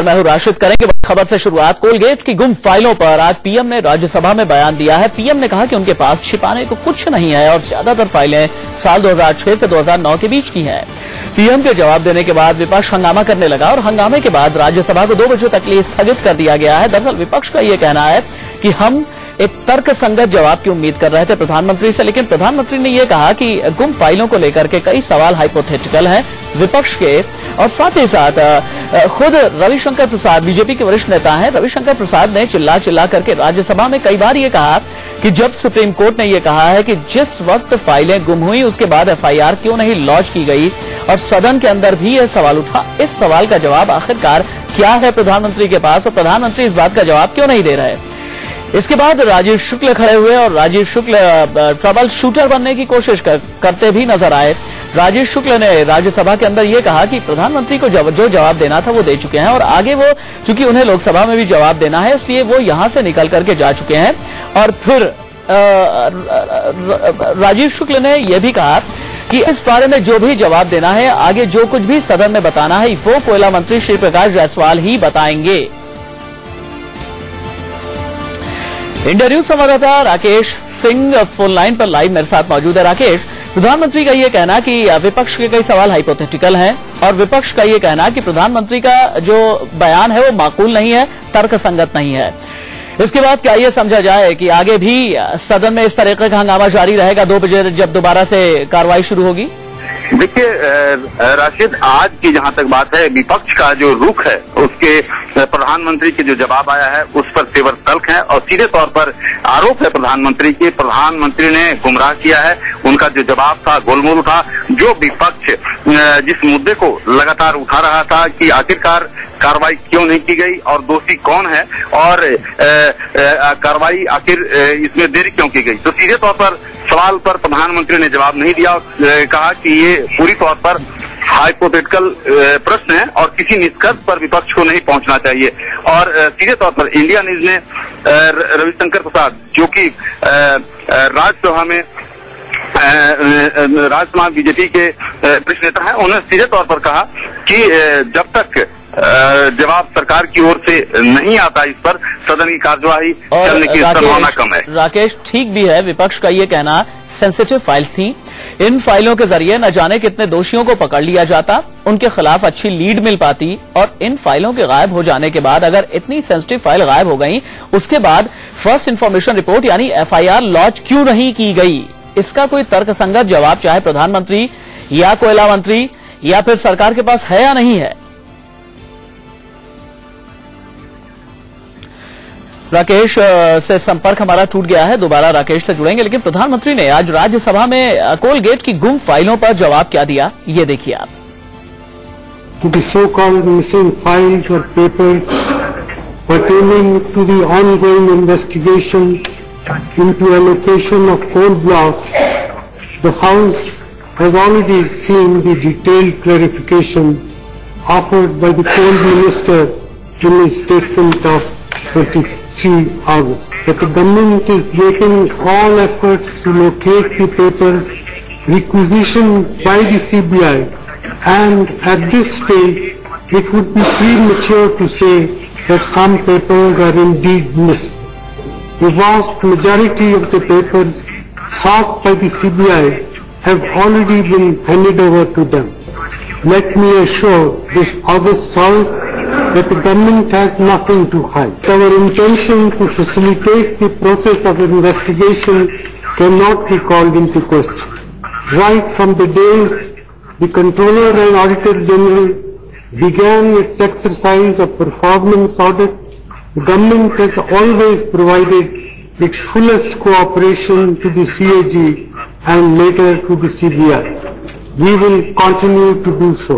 मैं हूं राशिद। करेंगे बड़ी खबर से शुरुआत। कोलगेट की गुम फाइलों पर आज पीएम ने राज्यसभा में बयान दिया है। पीएम ने कहा कि उनके पास छिपाने को कुछ नहीं है और ज्यादातर फाइलें साल 2006 से 2009 के बीच की हैं। पीएम के जवाब देने के बाद विपक्ष हंगामा करने लगा और हंगामे के बाद राज्यसभा को 2 बजे तक लिए स्थगित कर दिया गया है। दरअसल विपक्ष का यह कहना है कि हम एक तर्कसंगत जवाब की उम्मीद कर रहे थे प्रधानमंत्री से, लेकिन प्रधानमंत्री ने यह कहा कि गुम फाइलों को लेकर के कई सवाल हाइपोथेटिकल हैं विपक्ष के। और साथ ही साथ खुद रविशंकर प्रसाद बीजेपी के वरिष्ठ नेता हैं, रविशंकर प्रसाद ने चिल्ला करके राज्यसभा में कई बार ये कहा कि जब सुप्रीम कोर्ट ने यह कहा है कि जिस वक्त फाइलें गुम हुई उसके बाद एफआईआर क्यों नहीं लॉन्च की गई, और सदन के अंदर भी यह सवाल उठा। इस सवाल का जवाब आखिरकार क्या है प्रधानमंत्री के पास और प्रधानमंत्री इस बात का जवाब क्यों नहीं दे रहे। इसके बाद राजीव शुक्ल खड़े हुए और राजीव शुक्ल ट्रबल शूटर बनने की कोशिश करते भी नजर आए। राजीव शुक्ल ने राज्यसभा के अंदर यह कहा कि प्रधानमंत्री को जो जवाब देना था वो दे चुके हैं और आगे वो चूंकि उन्हें लोकसभा में भी जवाब देना है इसलिए वो यहां से निकल करके जा चुके हैं। और फिर राजीव शुक्ल ने यह भी कहा कि इस बारे में जो भी जवाब देना है, आगे जो कुछ भी सदन में बताना है वो कोयला मंत्री श्री प्रकाश जायसवाल ही बताएंगे। इंडिया न्यूज संवाददाता राकेश सिंह फोन लाइन पर लाइव मेरे साथ मौजूद है। राकेश, प्रधानमंत्री का यह कहना कि विपक्ष के कई सवाल हाइपोथेटिकल हैं और विपक्ष का यह कहना कि प्रधानमंत्री का जो बयान है वो माकूल नहीं है, तर्कसंगत नहीं है। इसके बाद क्या यह समझा जाए कि आगे भी सदन में इस तरीके का हंगामा जारी रहेगा 2 बजे जब दोबारा से कार्रवाई शुरू होगी? देखिए राशिद, आज की जहां तक बात है, विपक्ष का जो रुख है उसके प्रधानमंत्री के जो जवाब आया है उस पर तेवर तल्ख है और सीधे तौर पर आरोप है प्रधानमंत्री ने गुमराह किया है। उनका जो जवाब था गोलमोल था। जो विपक्ष जिस मुद्दे को लगातार उठा रहा था कि आखिरकार कार्रवाई क्यों नहीं की गई और दोषी कौन है और कार्रवाई आखिर इसमें देरी क्यों की गई, तो सीधे तौर पर सवाल पर प्रधानमंत्री ने जवाब नहीं दिया और कहा कि ये पूरी तौर पर हाइपोथेटिकल प्रश्न है और किसी निष्कर्ष पर विपक्ष को नहीं पहुंचना चाहिए। और सीधे तौर पर इंडिया न्यूज ने रविशंकर प्रसाद जो कि राज्यसभा में बीजेपी के वरिष्ठ नेता हैं, उन्होंने सीधे तौर पर कहा कि जब तक जवाब सरकार की ओर से नहीं आता इस पर सदन की कार्यवाही चलने की संभावना कम है। राकेश, ठीक भी है, विपक्ष का ये कहना सेंसिटिव फाइल्स थी, इन फाइलों के जरिए न जाने कितने दोषियों को पकड़ लिया जाता, उनके खिलाफ अच्छी लीड मिल पाती और इन फाइलों के गायब हो जाने के बाद अगर इतनी सेंसिटिव फाइल गायब हो गई उसके बाद फर्स्ट इन्फॉर्मेशन रिपोर्ट यानी एफआईआर लॉन्च क्यों नहीं की गई, इसका कोई तर्कसंगत जवाब चाहे प्रधानमंत्री या कोयला मंत्री या फिर सरकार के पास है या नहीं है। राकेश से संपर्क हमारा टूट गया है, दोबारा राकेश से जुड़ेंगे। लेकिन प्रधानमंत्री ने आज राज्यसभा में कोलगेट की गुम फाइलों पर जवाब क्या दिया, ये देखिए आप। The so-called missing files or papers pertaining to the ongoing investigation into allocation of coal blocks, the House has already seen the detailed clarification offered by the Coal Minister in his statement of 23 August, that the government is making all efforts to locate the papers requisitioned by the CBI, and at this stage it would be premature to say that some papers are indeed missing. The vast majority of the papers sought by the CBI have already been handed over to them. Let me assure this August House that the government has nothing to hide. Our intention to facilitate the process of investigation cannot be called into question. Right from the days the Controller and Auditor General began its exercise of performance audit, the government has always provided its fullest cooperation to the CAG and later to the CBI. We will continue to do so.